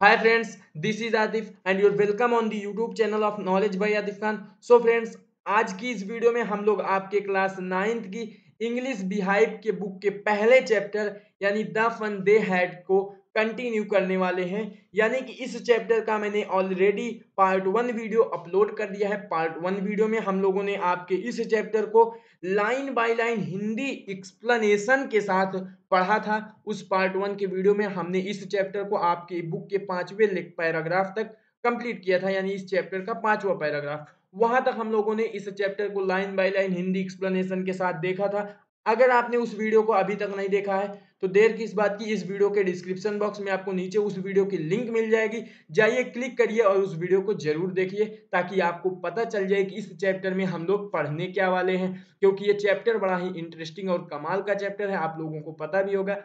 Hi friends, this is Atif and you're welcome on the YouTube channel of Knowledge by Atif Khan. So friends, आज की इस video में हम लोग आपके क्लास 9th की इंग्लिश बिहाइव के बुक के पहले चैप्टर यानी द फन दे हैड को कंटिन्यू करने वाले हैं। यानी कि इस चैप्टर का मैंने ऑलरेडी पार्ट 1 वीडियो अपलोड कर दिया है। पार्ट 1 वीडियो में हम लोगों ने आपके इस चैप्टर को line by line Hindi explanation के साथ पढ़ा था। उस पार्ट 1 के वीडियो में हमने इस चैप्टर को आपके बुक के 5वें पैराग्राफ तक कंप्लीट किया था, यानी इस चैप्टर का 5वां पैराग्राफ। वहां तक हम लोगों ने इस चैप्टर को line by line Hindi explanation के साथ देखा था। अगर आपने उस वीडियो को अभी तक नहीं देखा है तो देर किस बात की, इस वीडियो के डिस्क्रिप्शन बॉक्स में आपको नीचे उस वीडियो की लिंक मिल जाएगी। जाइए, क्लिक करिए और उस वीडियो को जरूर देखिए ताकि आपको पता चल जाए कि इस चैप्टर में हम लोग पढ़ने क्या वाले हैं, क्योंकि ये चैप्टर बड़ा ही इंटरेस्टिंग और कमाल का चैप्टर है, आप लोगों को पता भी होगा।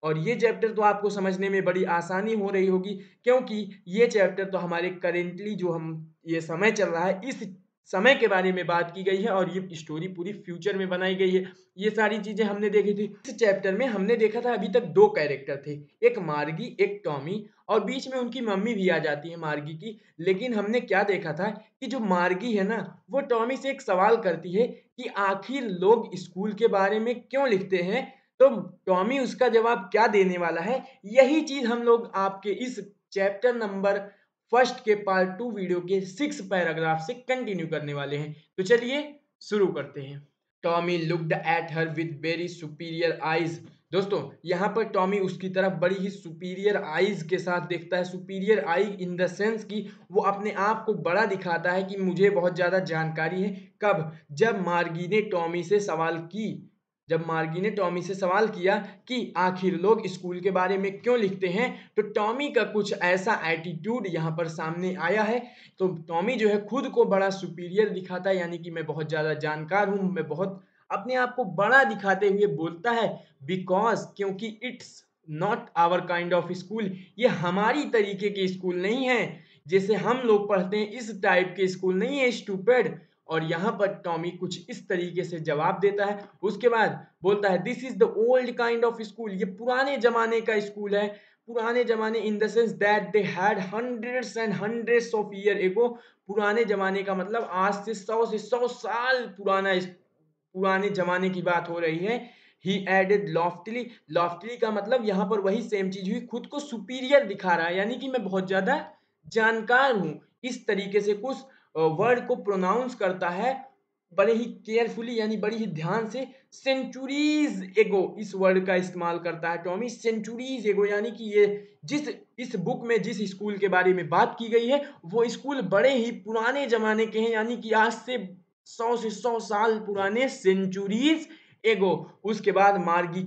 और ये चैप्टर तो आपको समझने में बड़ी आसानी हो रही होगी, क्योंकि ये चैप्टर तो हमारे करेंटली जो हम ये समय चल रहा है इस समय के बारे में बात की गई है और ये स्टोरी पूरी फ्यूचर में बनाई गई है। ये सारी चीजें हमने देखी थी। इस चैप्टर में हमने देखा था अभी तक 2 कैरेक्टर थे, एक मार्गी एक टॉमी, और बीच में उनकी मम्मी भी आ जाती है मार्गी की। लेकिन हमने क्या देखा था कि जो मार्गी है ना, वो टॉमी से एक सवाल करती है कि आखिर लोग स्कूल के बारे में क्यों लिखते हैं, तो टॉमी उसका जवाब क्या देने वाला है, यही चीज हम लोग आपके इस चैप्टर नंबर फर्स्ट के पार्ट 2 वीडियो के 6 पैराग्राफ से कंटिन्यू करने वाले हैं। तो चलिए शुरू करते हैं। Tommy looked at her with very superior eyes. दोस्तों, यहाँ पर टॉमी उसकी तरफ बड़ी ही सुपीरियर आईज के साथ देखता है। Superior I in the sense कि वो अपने आप को बड़ा दिखाता है कि मुझे बहुत ज्यादा जानकारी है। कब? जब मार्गी ने टॉमी से सवाल की, जब मार्गी ने टॉमी से सवाल किया कि आखिर लोग स्कूल के बारे में क्यों लिखते हैं, तो टॉमी का कुछ ऐसा एटीट्यूड यहाँ पर सामने आया है। तो टॉमी जो है खुद को बड़ा सुपीरियर दिखाता है, यानी कि मैं बहुत ज्यादा जानकार हूँ, मैं बहुत अपने आप को बड़ा दिखाते हुए बोलता है। बिकॉज, क्योंकि it's not our kind of school, ये हमारी तरीके के स्कूल नहीं है, जैसे हम लोग पढ़ते हैं इस टाइप के स्कूल नहीं है स्टूपिड। और यहाँ पर टॉमी कुछ इस तरीके से जवाब देता है। उसके बाद बोलता है this is the old kind of school, ये पुराने जमाने का स्कूल है। पुराने जमाने in the sense that they had hundreds and hundreds of year ago. पुराने जमाने का मतलब आज से 100 साल पुराना, पुराने जमाने की बात हो रही है। ही एडेड लॉफ्टली, लॉफ्टली का मतलब यहाँ पर वही सेम चीज हुई, खुद को सुपीरियर दिखा रहा है, यानी कि मैं बहुत ज्यादा जानकार हूँ। इस तरीके से कुछ वर्ड को प्रोनाउंस करता है बड़े ही केयरफुली, यानी बड़ी ही ध्यान से। सेंचुरीज एगो इस वर्ड का इस्तेमाल करता है टॉमी। सेंचुरीज एगो यानी कि ये जिस इस बुक में जिस स्कूल के बारे में बात की गई है वो स्कूल बड़े ही पुराने जमाने के हैं, यानी कि आज से 100 पुराने, सेंचुरीज एगो। उसके बाद मार्गी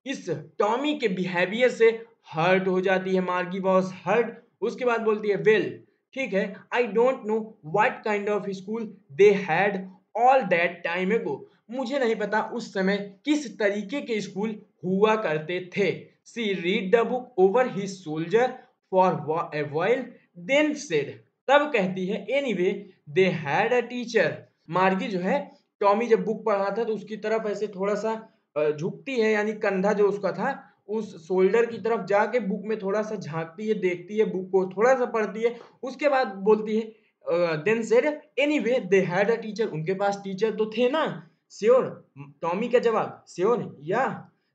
इस टॉमी के बिहेवियर से हर्ट हो जाती है। मार्गी वॉज हर्ट। उसके बाद बोलती है वेल, ठीक है, I don't know what kind of school they had all that time एगो। मुझे नहीं पता उस समय किस तरीके के स्कूल हुआ करते थे। She read the book over his soldier for a while, then said, तब कहती है anyway they had a teacher. Margie जो है, टॉमी जब बुक पढ़ रहा था तो उसकी तरफ ऐसे थोड़ा सा झुकती है, यानी कंधा जो उसका था उस शोल्डर की तरफ जाके बुक में थोड़ा सा झांकती है, देखती है, बुक को थोड़ा सा पढ़ती है। उसके बाद बोलती है then said anyway they had a teacher, उनके पास टीचर तो थे ना। श्योर, टॉमी का जवाब श्योर, या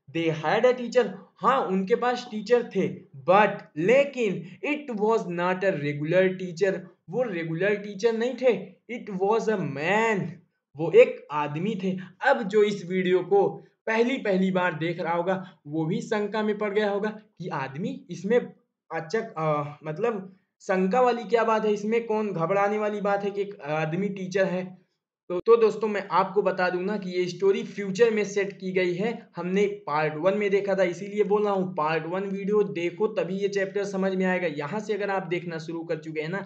दे हैड अ टीचर, हाँ उनके पास टीचर थे, बट लेकिन it was not a regular teacher, वो रेगुलर टीचर नहीं थे। इट वॉज अ मैन, वो एक आदमी थे। अब जो इस वीडियो को पहली पहली बार देख रहा होगा वो भी शंका में पड़ गया होगा कि आदमी इसमें, अच्छा मतलब शंका वाली क्या बात है, इसमें कौन घबराने वाली बात है कि एक आदमी टीचर है। तो दोस्तों, मैं आपको बता दूं ना कि ये स्टोरी फ्यूचर में सेट की गई है। हमने पार्ट 1 में देखा था, इसीलिए बोल रहा हूँ पार्ट 1 वीडियो देखो तभी ये चैप्टर समझ में आएगा। यहाँ से अगर आप देखना शुरू कर चुके हैं ना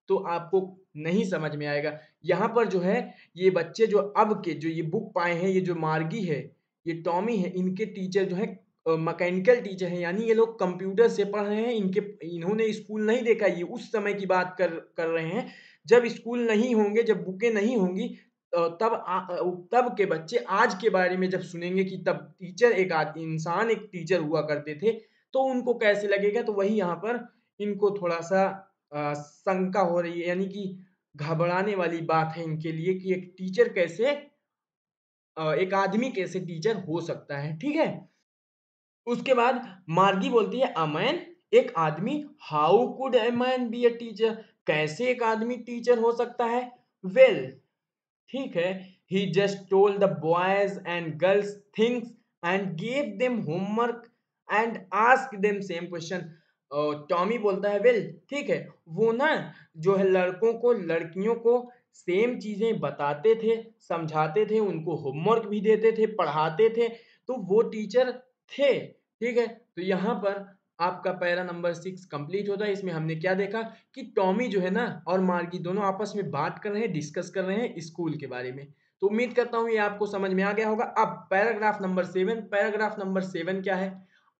तो आपको नहीं समझ में आएगा। यहाँ पर जो है ये बच्चे जो अब के जो ये बुक पाए हैं, ये जो मार्गी है, ये टॉमी है, इनके टीचर जो है मैकेनिकल टीचर है, यानी ये लोग कंप्यूटर से पढ़ रहे हैं। इनके इन्होंने स्कूल नहीं देखा, ये उस समय की बात कर रहे हैं जब स्कूल नहीं होंगे, जब बुकें नहीं होंगी। तब के बच्चे आज के बारे में जब सुनेंगे कि तब टीचर एक इंसान एक टीचर हुआ करते थे तो उनको कैसे लगेगा। तो वही यहाँ पर इनको थोड़ा सा शंका हो रही है, यानी कि घबराने वाली बात है इनके लिए कि एक टीचर कैसे एक आदमी कैसे टीचर हो सकता है, ठीक है? उसके बाद मार्गी बोलती है अ मैन, एक आदमी, how could a man be a teacher, कैसे एक आदमी टीचर हो सकता है? वेल, ठीक है, he just told the boys and girls things and gave them homework and ask them same question. Tommy बोलता है वेल, ठीक है, वो ना जो है लड़कों को लड़कियों को सेम चीजें बताते थे, समझाते थे, उनको होमवर्क भी देते थे, पढ़ाते थे, तो वो टीचर थे, ठीक है। तो यहाँ पर आपका पैरा नंबर 6 कंप्लीट होता है। इसमें हमने क्या देखा कि टॉमी जो है ना और मार्गी दोनों आपस में बात कर रहे हैं, डिस्कस कर रहे हैं स्कूल के बारे में। तो उम्मीद करता हूँ ये आपको समझ में आ गया होगा। अब पैराग्राफ नंबर 7, पैराग्राफ नंबर 7 क्या है?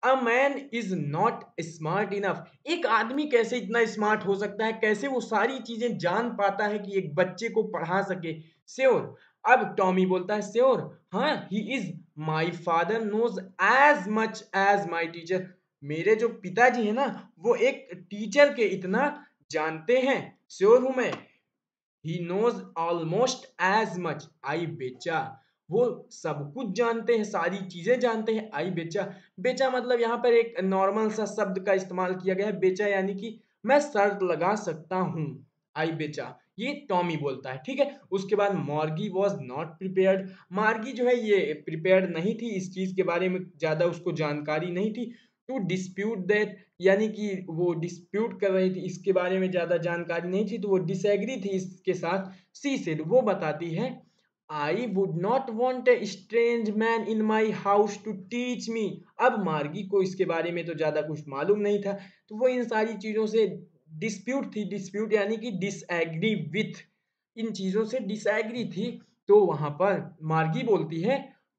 A man is not smart enough, एक आदमी कैसे इतना स्मार्ट हो सकता है, कैसे वो सारी चीजें जान पाता है कि एक बच्चे को पढ़ा सके? श्योर, अब टॉमी बोलता है श्योर, हाँ, he is, my father knows as much as my teacher, मेरे जो पिताजी है ना वो एक टीचर के इतना जानते हैं, श्योर हूं मैं। He knows almost as much, I बेचा, वो सब कुछ जानते हैं, सारी चीजें जानते हैं, आई बेचा। बेचा मतलब यहाँ पर एक नॉर्मल सा शब्द का इस्तेमाल किया गया है, बेचा यानी कि मैं शर्त लगा सकता हूँ, आई बेचा, ये टॉमी बोलता है, ठीक है। उसके बाद मॉर्गी वॉज नॉट प्रिपेयर्ड, मार्गी जो है ये प्रिपेयर्ड नहीं थी, इस चीज के बारे में ज्यादा उसको जानकारी नहीं थी। टू डिस्प्यूट दैट, यानी कि वो डिस्प्यूट कर रही थी, इसके बारे में ज्यादा जानकारी नहीं थी, तो वो डिसएग्री थी इसके साथ। सी सेड, वो बताती है, I would not want a strange man in my house to teach me. अब मार्गी को इसके बारे में तो ज्यादा कुछ मालूम नहीं था, तो वो इन सारी चीजों से डिस्प्यूट थी, डिस्प्यूट यानी कि डिसएग्री विथ, इन चीजों से डिसएग्री थी। तो वहां पर मार्गी बोलती है,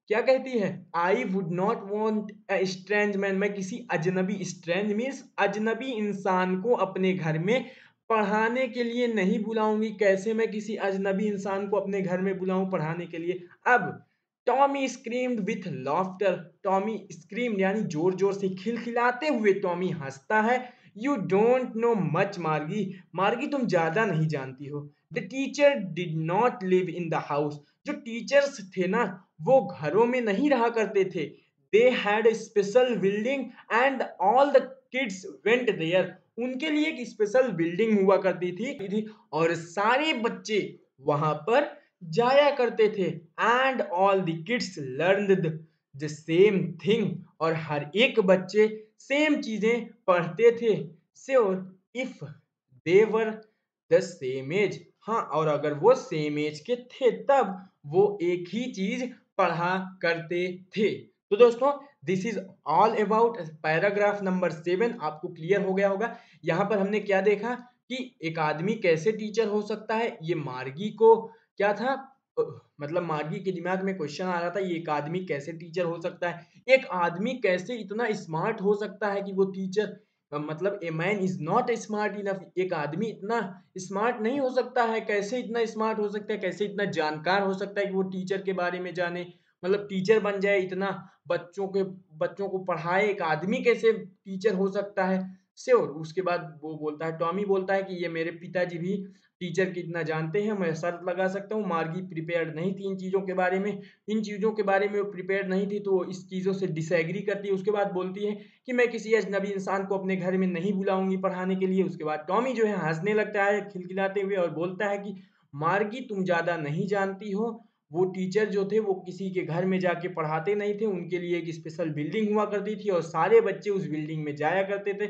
क्या कहती है? I would not want a strange man, मैं किसी अजनबी, स्ट्रेंज मीन्स अजनबी इंसान को अपने घर में पढ़ाने के लिए नहीं बुलाऊंगी। कैसे मैं किसी अजनबी इंसान को अपने घर में बुलाऊं पढ़ाने के लिए? अब Tommy screamed with laughter, Tommy scream यानी जोर जोर से खिलखिलाते हुए टॉमी हंसता है। यू डोंट नो मच मार्गी, मार्गी तुम ज्यादा नहीं जानती हो। The teacher did not live in the house, जो टीचर्स थे ना वो घरों में नहीं रहा करते थे। They had special building and all the kids went there, उनके लिए एक स्पेशल बिल्डिंग हुआ करती थी और सारे बच्चे वहां पर जाया करते थे। And all the kids learned the same thing, और हर एक बच्चे सेम चीजें पढ़ते थे। Sure, if they were the same age, हाँ, और अगर वो सेम एज के थे तब वो एक ही चीज पढ़ा करते थे। तो दोस्तों this is all about paragraph number 7, आपको क्लियर हो गया होगा। यहाँ पर हमने क्या देखा कि एक आदमी कैसे टीचर हो सकता है, ये मार्गी को क्या था, अ, मतलब मार्गी के दिमाग में क्वेश्चन आ रहा था, ये एक आदमी कैसे टीचर हो सकता है, एक आदमी कैसे इतना स्मार्ट हो सकता है कि वो टीचर, मतलब a man is not smart enough, एक आदमी इतना स्मार्ट नहीं हो सकता है, कैसे इतना स्मार्ट हो सकता है, कैसे इतना जानकार हो सकता है कि वो टीचर के बारे में जाने, मतलब टीचर बन जाए, इतना बच्चों को पढ़ाए, एक आदमी कैसे टीचर हो सकता है? श्योर, उसके बाद वो बोलता है, टॉमी बोलता है कि ये मेरे पिताजी भी टीचर की इतना जानते हैं, मैं शर्त लगा सकता हूँ। मार्गी प्रिपेयर्ड नहीं थी इन चीजों के बारे में, इन चीजों के बारे में वो प्रिपेयर्ड नहीं थी, तो इस चीजों से डिसएग्री करती है। उसके बाद बोलती है कि मैं किसी अजनबी इंसान को अपने घर में नहीं बुलाऊंगी पढ़ाने के लिए। उसके बाद टॉमी जो है हंसने लगता है खिलखिलाते हुए और बोलता है कि मार्गी तुम ज्यादा नहीं जानती हो, वो टीचर जो थे वो किसी के घर में जाके पढ़ाते नहीं थे, उनके लिए एक स्पेशल बिल्डिंग हुआ करती थी और सारे बच्चे उस बिल्डिंग में जाया करते थे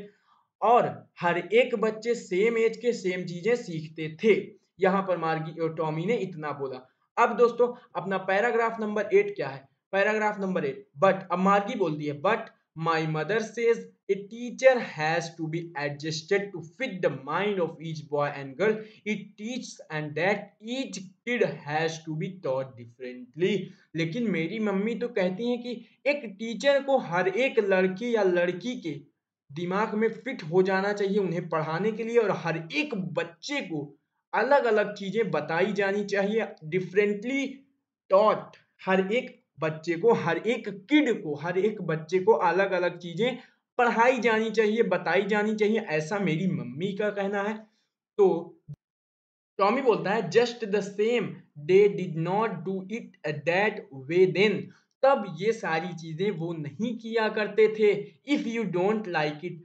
और हर एक बच्चे सेम एज के सेम चीजें सीखते थे। यहाँ पर मार्गी और टॉमी ने इतना बोला। अब दोस्तों अपना पैराग्राफ नंबर 8 क्या है? पैराग्राफ नंबर 8, बट, अब मार्गी बोलती है, but my mother says a teacher has to be adjusted to fit the mind of each boy and girl it teaches and that each kid has to be taught differently। लेकिन मेरी mummy तो कहती हैं कि एक teacher को हर एक लड़के या लड़की के दिमाग में फिट हो जाना चाहिए उन्हें पढ़ाने के लिए, और हर एक बच्चे को अलग अलग चीजें बताई जानी चाहिए, डिफरेंटली टॉट, हर एक बच्चे को, हर एक किड को, हर एक बच्चे को अलग अलग चीजें पढ़ाई जानी चाहिए, बताई जानी चाहिए, ऐसा मेरी मम्मी का कहना है। तो टॉमी बोलता है just the same they did not do it that way then, तब ये सारी चीजें वो नहीं किया करते थे। If you don't like it,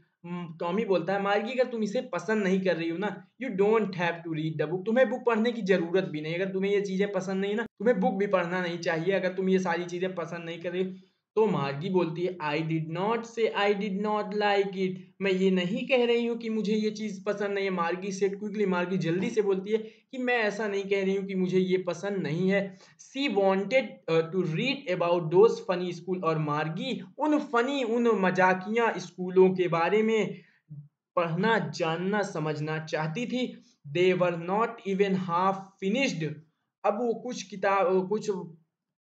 Tommy बोलता है मार्गी अगर तुम इसे पसंद नहीं कर रही हो ना, you don't have to read the book, तुम्हें बुक पढ़ने की जरूरत भी नहीं। अगर तुम्हें ये चीजें पसंद नहीं ना, तुम्हें बुक भी पढ़ना नहीं चाहिए अगर तुम ये सारी चीजें पसंद नहीं कर रही हो। तो मार्गी बोलती है आई डिड नॉट से I did not like it, मैं ये नहीं कह रही हूँ कि मुझे ये चीज पसंद नहीं है। मार्गी सेड क्विकली, मार्गी जल्दी से बोलती है कि मैं ऐसा नहीं कह रही हूँ कि मुझे ये पसंद नहीं है। She wanted to read about those funny school, और मार्गी उन फनी, उन मजाकिया स्कूलों के बारे में पढ़ना, जानना, समझना चाहती थी। They were not even half finished, अब वो कुछ किताब, कुछ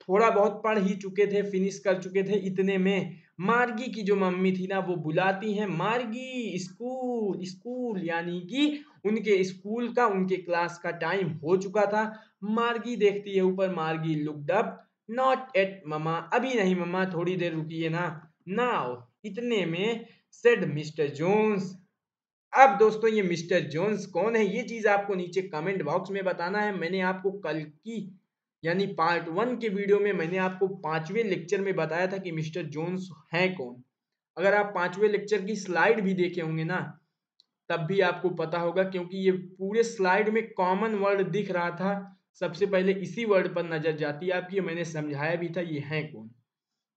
थोड़ा बहुत पढ़ ही चुके थे, फिनिश कर चुके थे। इतने में मार्गी की जो मम्मी थी ना, वो बुलाती हैं मार्गी स्कूल स्कूल, यानी कि उनके स्कूल का, उनके क्लास का टाइम हो चुका था। मार्गी देखती है ऊपर, मार्गी looked up, not at mama, अभी नहीं मम्मा, थोड़ी देर रुकिए ना। नाउ, इतने में सेड मिस्टर जोन्स। अब दोस्तों ये मिस्टर जोन्स कौन है, ये चीज आपको नीचे कमेंट बॉक्स में बताना है। मैंने आपको कल की यानी पार्ट 1 के वीडियो में मैंने आपको 5वें लेक्चर में बताया था कि मिस्टर जोन्स है कौन। अगर आप 5वें लेक्चर की स्लाइड भी देखे होंगे ना, तब भी आपको पता होगा, क्योंकि ये पूरे स्लाइड में कॉमन वर्ड दिख रहा था। सबसे पहले इसी वर्ड पर नजर जाती है आपकी, मैंने समझाया भी था ये है कौन।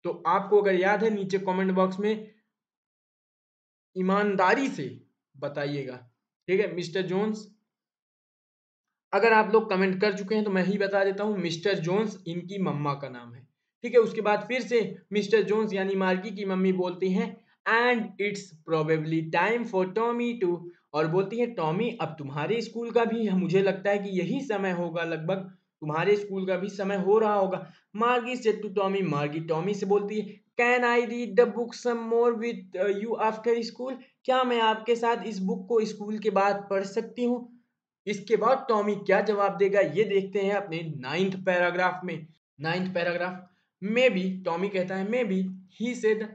तो आपको अगर याद है, नीचे कमेंट बॉक्स में ईमानदारी से बताइएगा, ठीक है। मिस्टर जोन्स, अगर आप लोग कमेंट कर चुके हैं तो मैं ही बता देता हूं, मिस्टर जोन्स इनकी मम्मा का नाम है, ठीक है। उसके बाद फिर से मिस्टर जोन्स यानी मार्गी की मम्मी बोलती हैं and it's probably time for Tommy too, और बोलती है टॉमी अब तुम्हारे स्कूल का भी, मुझे लगता है कि यही समय होगा, लगभग तुम्हारे स्कूल का भी समय हो रहा होगा। Margie said to Tommy, Margie Tommy से बोलती है can I read the book some more with you after school, क्या मैं आपके साथ इस बुक को स्कूल के बाद पढ़ सकती हूँ। इसके बाद टॉमी क्या जवाब देगा ये देखते हैं अपने 9th पैराग्राफ में। 9th paragraph, may be, Tommy कहता है may be, he said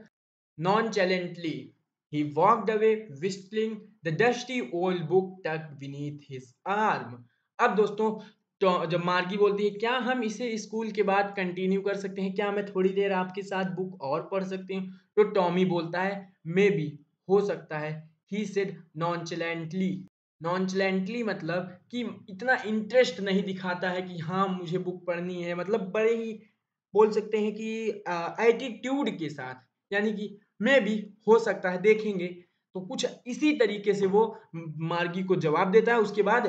nonchalantly, he walked away whistling the dusty old book tucked beneath his arm। अब दोस्तों, तो जब मार्गी बोलती है क्या हम इसे स्कूल के बाद कंटिन्यू कर सकते हैं, क्या मैं थोड़ी देर आपके साथ बुक और पढ़ सकती हूँ, तो टॉमी बोलता है मे बी, हो सकता है। ही सेड नॉनचलेंटली, नॉनचलेंटली मतलब कि इतना इंटरेस्ट नहीं दिखाता है कि हाँ मुझे बुक पढ़नी है, मतलब बड़े ही बोल सकते हैं कि एटीट्यूड के साथ, यानी कि मे बी, हो सकता है, देखेंगे। तो कुछ इसी तरीके से वो मार्गी को जवाब देता है। उसके बाद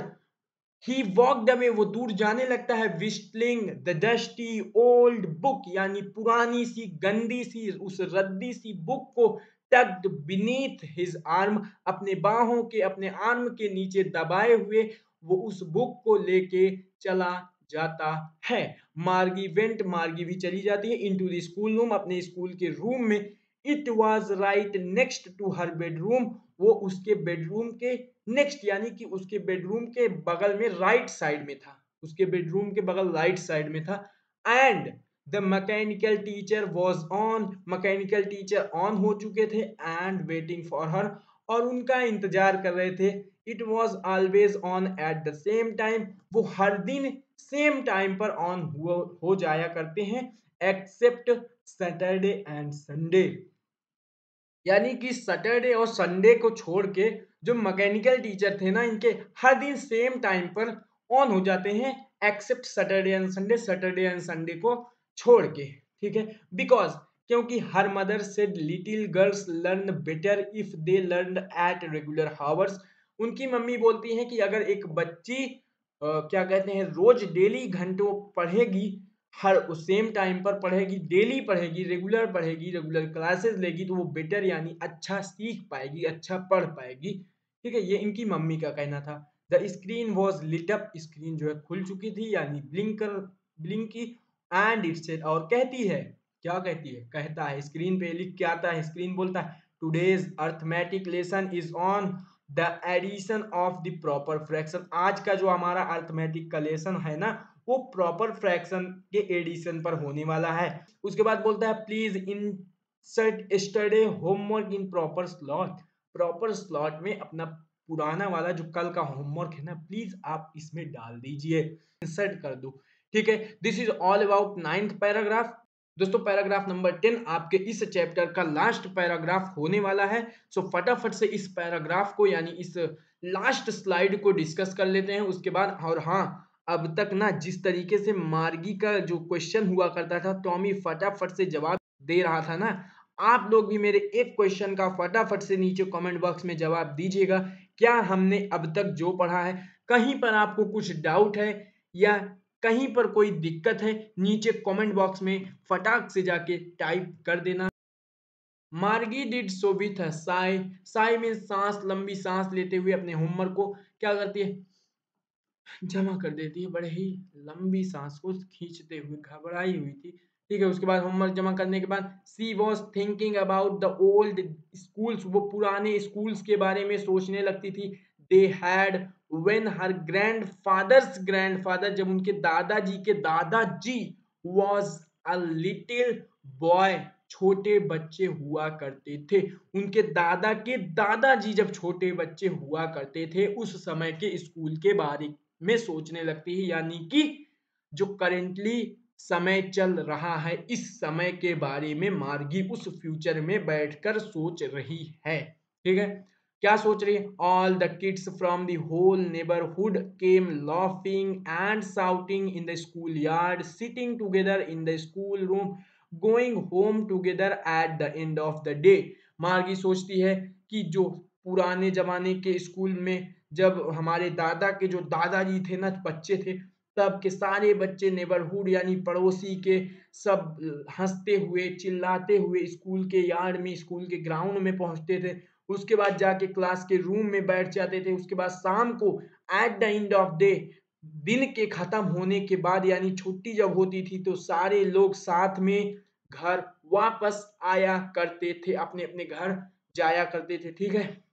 ही वॉकड अवे, वो दूर जाने लगता है, विस्टलिंग द डस्टी ओल्ड बुक, यानी पुरानी सी, गंदी सी, उस रद्दी सी बुक को टक्ड बीनीथ हिज आर्म, अपने बाहों के, अपने आर्म के नीचे दबाए हुए वो उस बुक को लेके चला जाता है। मार्गी वेंट, मार्गी भी चली जाती है इनटू द स्कूल रूम, अपने स्कूल के रूम में। It was right next to her bedroom, वो उसके बेडरूम के नेक्स्ट, यानी कि उसके बेडरूम के बगल में, राइट साइड में था, उसके बेडरूम के बगल राइट साइड में था। And the mechanical teacher was on, mechanical teacher on हो चुके थे, एंड वेटिंग फॉर हर, और उनका इंतजार कर रहे थे। It was always on at the same time, वो हर दिन सेम टाइम पर ऑन हो जाया करते हैं, एक्सेप्ट सैटरडे एंड संडे, यानी कि सैटरडे और संडे को छोड़ के जो मैकेनिकल टीचर थे ना, इनके हर दिन सेम टाइम पर ऑन हो जाते हैं, except Saturday and Sunday, Saturday and Sunday को छोड़ के, ठीक है। बिकॉज, क्योंकि हर mother said little girls learn better if they learn at regular hours, उनकी मम्मी बोलती हैं कि अगर एक बच्ची क्या कहते हैं, रोज डेली घंटों पढ़ेगी, हर उस सेम टाइम पर पढ़ेगी, डेली पढ़ेगी, रेगुलर क्लासेस लेगी, तो वो बेटर यानी अच्छा सीख पाएगी, अच्छा पढ़ पाएगी, ठीक है। ये इनकी मम्मी का कहना था। The screen was lit up, screen जो है खुल चुकी थी, यानी ब्लिंक की। एंड इट सेड, और कहती है, क्या कहती है, कहता है, स्क्रीन पे लिख के आता है, स्क्रीन बोलता है today's arithmetic lesson is on the addition of the proper fraction, आज का जो हमारा अर्थमेटिक का लेसन है ना, वो प्रॉपर फ्रैक्शन के एडिशन पर होने वाला है। उसके बाद बोलता है please in set study homework in proper slot में अपना पुराना वाला जो कल का होमवर्क है ना, प्लीज आप इसमें डाल दीजिए, इंसर्ट कर दो, ठीक है। This is all about 9th paragraph. दोस्तों पैराग्राफ नंबर 10 आपके इस चैप्टर का लास्ट पैराग्राफ होने वाला है। सो फटाफट से इस पैराग्राफ को यानी इस लास्ट स्लाइड को डिस्कस कर लेते हैं उसके बाद। और हाँ, अब तक ना जिस तरीके से मार्गी का जो क्वेश्चन हुआ करता था, टॉमी फटाफट से जवाब दे रहा था ना, आप लोग भी मेरे एक क्वेश्चन का फटाफट से नीचे कमेंट बॉक्स में जवाब दीजिएगा। क्या हमने अब तक जो पढ़ा है, कहीं पर आपको कुछ डाउट है या कहीं पर कोई दिक्कत है, नीचे कमेंट बॉक्स में फटाक से जाके टाइप कर देना। मार्गी did so with a Sai. Sai में सांस, लंबी सांस लेते हुए अपने होमवर्क को क्या करती है, जमा कर देती है। बड़े ही लंबी सांस को खींचते हुए घबराई हुई थी, ठीक है। उसके बाद होमवर्क जमा करने के बाद she was thinking about the old schools, वो पुराने स्कूल्स के बारे में सोचने लगती थी। They had when her grandfather, जब उनके दादाजी के दादाजी वॉज अ लिटिल बॉय, छोटे बच्चे हुआ करते थे। उनके दादा के दादाजी जब छोटे बच्चे हुआ करते थे, उस समय के स्कूल के बारे में सोचने लगती है, यानी कि जो करेंटली समय चल रहा है, इस समय के बारे में मार्गी उस फ्यूचर में बैठकर सोच रही है, ठीक है। क्या सोच रही है? All the kids from the whole neighbourhood came laughing and shouting in the school yard, sitting together in the school room, going home together at the end of the day. Margie सोचती है कि जो पुराने जमाने के school में जब हमारे दादा के जो दादाजी थे ना, बच्चे थे, तब के सारे बच्चे नेबरहुड यानी पड़ोसी के सब हंसते हुए चिल्लाते हुए स्कूल के यार्ड में, स्कूल के ग्राउंड में पहुंचते थे। उसके बाद जाके क्लास के रूम में बैठ जाते थे। उसके बाद शाम को eight the end of day, दिन के खत्म होने के बाद यानी छुट्टी जब होती थी, तो सारे लोग साथ में घर वापस आया करते थे, अपने अपने घर जाया करते थे, ठीक है।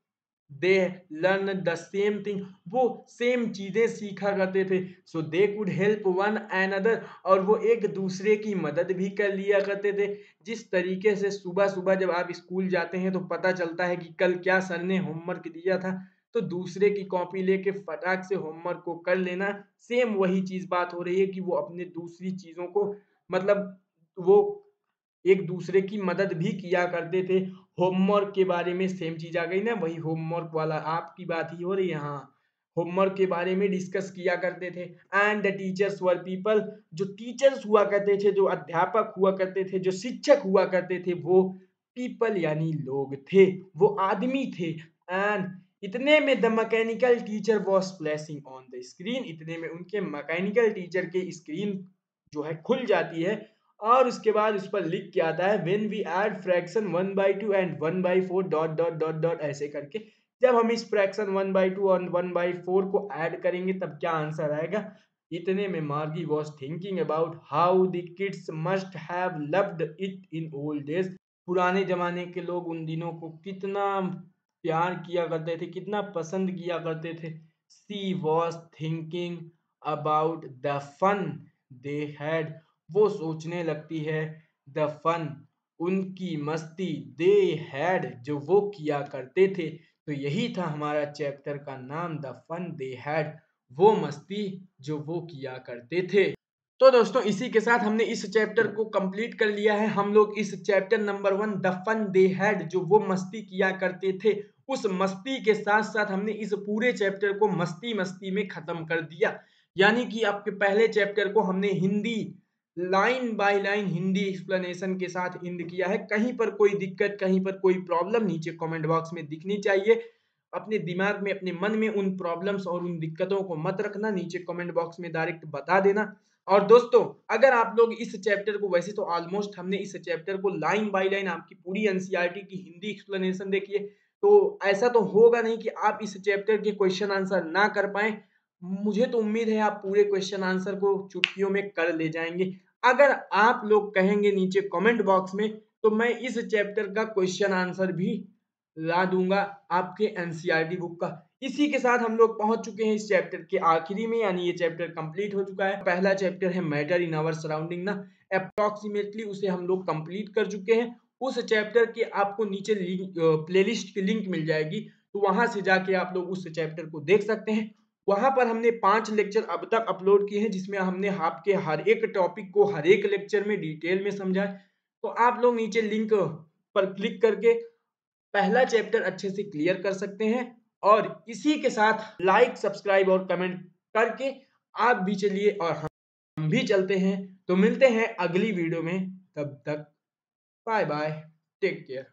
They learn the same thing, वो सेम चीजें सीखा करते थे। So they could help one another, और वो एक दूसरे की मदद भी कर लिया करते थे। जिस तरीके से सुबह सुबह जब आप स्कूल जाते हैं तो पता चलता है कि कल क्या सर ने होमवर्क दिया था, तो दूसरे की कॉपी लेके फटाक से होमवर्क को कर लेना, सेम वही चीज बात हो रही है कि वो अपने दूसरी चीजों को मतलब वो एक दूसरे की मदद भी किया करते थे। होमवर्क के बारे में सेम चीज आ गई ना, वही होमवर्क वाला आपकी बात ही हो रही है। हाँ, होमवर्क के बारे में डिस्कस किया करते थे। And the teachers were people, जो टीचर्स हुआ करते थे, जो अध्यापक हुआ करते थे, जो शिक्षक हुआ करते थे, वो पीपल यानी लोग थे, वो आदमी थे। एंड इतने में the mechanical teacher was flashing on the screen, इतने में उनके मैकेनिकल टीचर के स्क्रीन जो है खुल जाती है, और उसके बाद उस पर लिख के आता है when we add fraction 1/2 and 1/4 dot dot dot dot, ऐसे करके जब हम इस फ्रैक्शन 1/2 और 1/4 को ऐड करेंगे तब क्या आंसर आएगा। इतने में मार्गी was thinking about how the kids must have loved it in old days, पुराने जमाने के लोग उन दिनों को कितना प्यार किया करते थे, कितना पसंद किया करते थे। She was thinking about the fun they had, वो सोचने लगती है द फन, उनकी मस्ती, दे हैड, जो वो किया करते थे। तो यही था हमारा चैप्टर का नाम, द फन दे हैड, वो मस्ती जो वो किया करते थे। तो दोस्तों इसी के साथ हमने इस चैप्टर को कंप्लीट कर लिया है। हम लोग इस chapter number 1 the fun they had, जो वो मस्ती किया करते थे, उस मस्ती के साथ साथ हमने इस पूरे चैप्टर को मस्ती मस्ती में खत्म कर दिया। यानी कि आपके पहले चैप्टर को हमने Hindi line by line Hindi explanation के साथ एंड किया है। कहीं पर कोई दिक्कत, कहीं पर कोई प्रॉब्लम, नीचे कमेंट बॉक्स में दिखनी चाहिए। अपने दिमाग में, अपने मन में उन प्रॉब्लम्स और उन दिक्कतों को मत रखना, नीचे कमेंट बॉक्स में डायरेक्ट बता देना। और दोस्तों अगर आप लोग इस चैप्टर को, वैसे तो ऑलमोस्ट हमने इस चैप्टर को लाइन बाय लाइन आपकी पूरी एनसीईआरटी की हिंदी एक्सप्लेनेशन देखी है, तो ऐसा तो होगा नहीं कि आप इस चैप्टर के क्वेश्चन आंसर ना कर पाए। मुझे तो उम्मीद है आप पूरे क्वेश्चन आंसर को चुटकियों में कर ले जाएंगे। अगर आप लोग कहेंगे नीचे कमेंट बॉक्स में, तो मैं इस चैप्टर का क्वेश्चन आंसर भी ला दूंगा आपके एनसीईआरटी बुक का। इसी के साथ हम लोग पहुंच चुके हैं इस चैप्टर के आखिरी में, यानी ये चैप्टर कंप्लीट हो चुका है। पहला चैप्टर है मैटर इन आवर सराउंडिंग ना, अप्रोक्सीमेटली उसे हम लोग कंप्लीट कर चुके हैं। उस चैप्टर की आपको नीचे प्लेलिस्ट की लिंक मिल जाएगी, तो वहां से जाके आप लोग उस चैप्टर को देख सकते हैं। वहां पर हमने 5 लेक्चर अब तक अपलोड किए हैं, जिसमें हमने आपके हर एक टॉपिक को हर एक लेक्चर में डिटेल में समझा है। तो आप लोग नीचे लिंक पर क्लिक करके पहला चैप्टर अच्छे से क्लियर कर सकते हैं। और इसी के साथ लाइक, सब्सक्राइब और कमेंट करके आप भी चलिए और हम भी चलते हैं। तो मिलते हैं अगली वीडियो में, तब तक बाय बाय, टेक केयर।